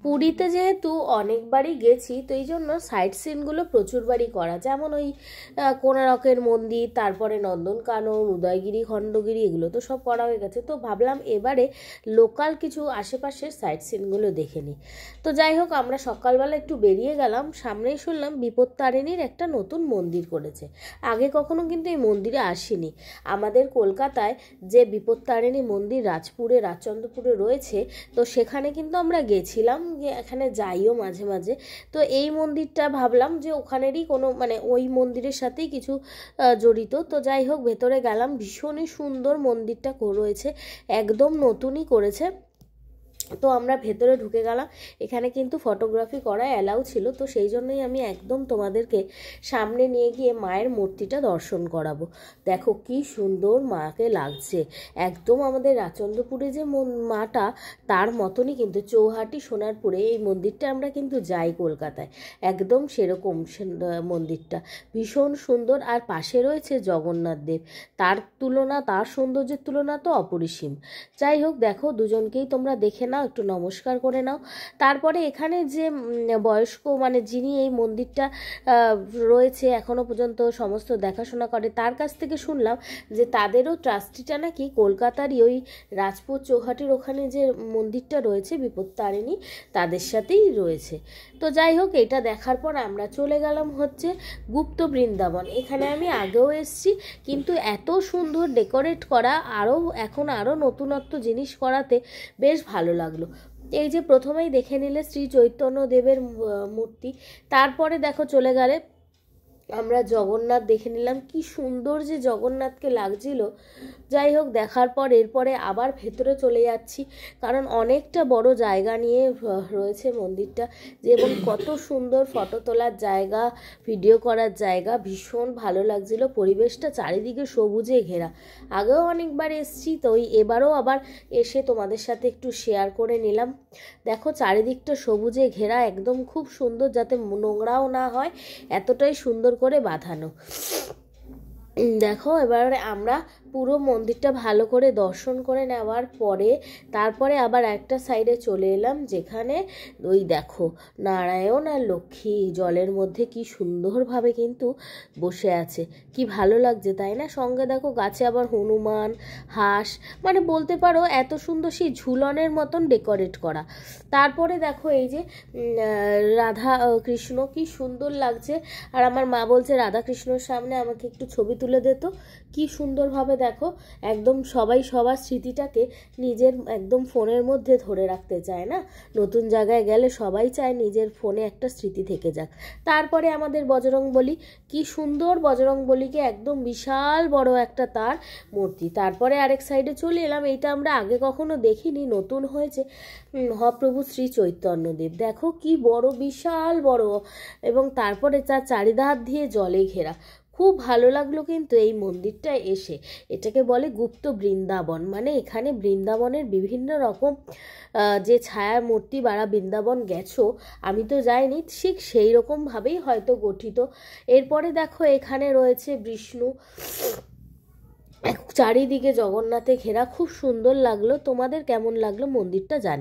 পুরীতে যেহেতু অনেকবারই গেছি, তো এই জন্য সাইট সিনগুলো প্রচুরবারই করা, যেমন ওই কোণারকের মন্দির, তারপরে নন্দনকানন, উদয়গিরি, খণ্ডগিরি, এগুলো তো সব করা হয়ে গেছে। তো ভাবলাম এবারে লোকাল কিছু আশেপাশের সাইট সিনগুলো দেখে নিই। তো যাই হোক, আমরা সকালবেলা একটু বেরিয়ে গেলাম। সামনেই শুনলাম বিপত্তারিণীর একটা নতুন মন্দির করেছে। আগে কখনো কিন্তু এই মন্দিরে আসিনি। আমাদের কলকাতায় যে বিপত্তারিণী মন্দির রাজপুরে, রাজচন্দ্রপুরে রয়েছে, তো সেখানে কিন্তু আমরা গেছিলাম, এখানে যাইও মাঝে মাঝে। তো এই মন্দিরটা ভাবলাম যে ওখানেরই কোনো, মানে ওই মন্দিরের সাথেই কিছু জড়িত। তো যাই হোক, ভেতরে গেলাম, ভীষণই সুন্দর মন্দিরটা রয়েছে, একদম নতুনই করেছে। তো আমরা ভেতরে ঢুকে গেলাম। এখানে কিন্তু ফটোগ্রাফি করা অ্যালাউ ছিল, তো সেই জন্যই আমি একদম তোমাদেরকে সামনে নিয়ে গিয়ে মায়ের মূর্তিটা দর্শন করাবো। দেখো কি সুন্দর মাকে লাগছে, একদম আমাদের রাজচন্দ্রপুরে যে মাটা, তার মতনই কিন্তু। চৌহাটি সোনারপুরে এই মন্দিরটা আমরা কিন্তু যাই কলকাতায়, একদম সেরকম মন্দিরটা ভীষণ সুন্দর। আর পাশে রয়েছে জগন্নাথ দেব, তার তুলনা, তার সৌন্দর্যের তুলনা তো অপরিসীম। যাই হোক, দেখো দুজনকেই তোমরা দেখে নাও, একটু নমস্কার করে নাও। তারপরে এখানে যে বয়স্ক, মানে যিনি এই মন্দিরটা রয়েছে এখনো পর্যন্ত সমস্ত দেখাশোনা করে, তার কাছ থেকে শুনলাম যে তাদেরও ট্রাস্টিটা নাকি কলকাতারই ওই রাজপুর চৌহাটির ওখানে যে মন্দিরটা রয়েছে বিপত্তারিণী, তাদের সাথেই রয়েছে। তো যাই হোক, এটা দেখার পর আমরা চলে গেলাম হচ্ছে গুপ্ত বৃন্দাবন। এখানে আমি আগেও এসেছি, কিন্তু এত সুন্দর ডেকোরেট করা, এখন আরও নতুনত্ব জিনিস করাতে বেশ ভালো লাগলো। এই যে প্রথমেই দেখে নিলে শ্রী চৈতন্য দেবের মূর্তি, তারপরে দেখো চলে গেলে আমরা জগন্নাথ দেখে নিলাম, কি সুন্দর যে জগন্নাথকে লাগছিল। যাই হোক, দেখার পর এরপরে আবার ভেতরে চলে যাচ্ছি, কারণ অনেকটা বড় জায়গা নিয়ে রয়েছে মন্দিরটা, এবং কত সুন্দর ফটো তোলার জায়গা, ভিডিও করার জায়গা, ভীষণ ভালো লাগছিল। পরিবেশটা চারিদিকে সবুজে ঘেরা, আগেও অনেকবার এসেছি, তো এবারও আবার এসে তোমাদের সাথে একটু শেয়ার করে নিলাম। দেখো চারিদিকটা সবুজে ঘেরা, একদম খুব সুন্দর, যাতে নোংরাও না হয়, এতটাই সুন্দর করে বাঁধানো। দেখো এবারে আমরা পুরো মন্দিরটা ভালো করে দর্শন করে নেওয়ার পরে তারপরে আবার একটা সাইডে চলে এলাম, যেখানে ওই দেখো নারায়ণ আর লক্ষ্মী জলের মধ্যে কি সুন্দরভাবে কিন্তু বসে আছে, কি ভালো লাগছে তাই না। সঙ্গে দেখো গাছে আবার হনুমান, হাঁস, মানে বলতে পারো এত সুন্দর সেই ঝুলনের মতন ডেকোরেট করা। তারপরে দেখো এই যে রাধা কৃষ্ণ, কি সুন্দর লাগছে। আর আমার মা বলছে রাধা কৃষ্ণর সামনে আমাকে একটু ছবি তুলে দিত। কি সুন্দরভাবে দেখো, একদম সবাই সবার স্মৃতিটাকে নিজের একদম ফোনের মধ্যে ধরে রাখতে চায় না, নতুন জায়গায় গেলে সবাই চায় নিজের ফোনে একটা স্মৃতি থেকে যাক। তারপরে আমাদের বজরংবলী, কি সুন্দর বজরংবলীকে একদম বিশাল বড় একটা তার মূর্তি। তারপরে আরেক সাইডে চলে এলাম, এইটা আমরা আগে কখনো দেখিনি, নতুন হয়েছে, মহাপ্রভু শ্রী চৈতন্যদেব। দেখো কি বড়, বিশাল বড়, এবং তারপরে তার চারিধার দিয়ে জলে ঘেরা। খুব ভালো লাগলো কিন্তু এই মন্দিরটা এসে। এটাকে বলে গুপ্ত বৃন্দাবন, মানে এখানে বৃন্দাবনের বিভিন্ন রকম যে ছায়া মূর্তি, বারা বৃন্দাবন গেছো, আমি তো যাইনি, ঠিক সেই রকমভাবেই হয়তো গঠিত। এরপরে দেখো এখানে রয়েছে বিষ্ণু, চারিদিকে জগন্নাথে ঘেরা, খুব সুন্দর লাগলো। তোমাদের কেমন লাগলো মন্দিরটা জানি।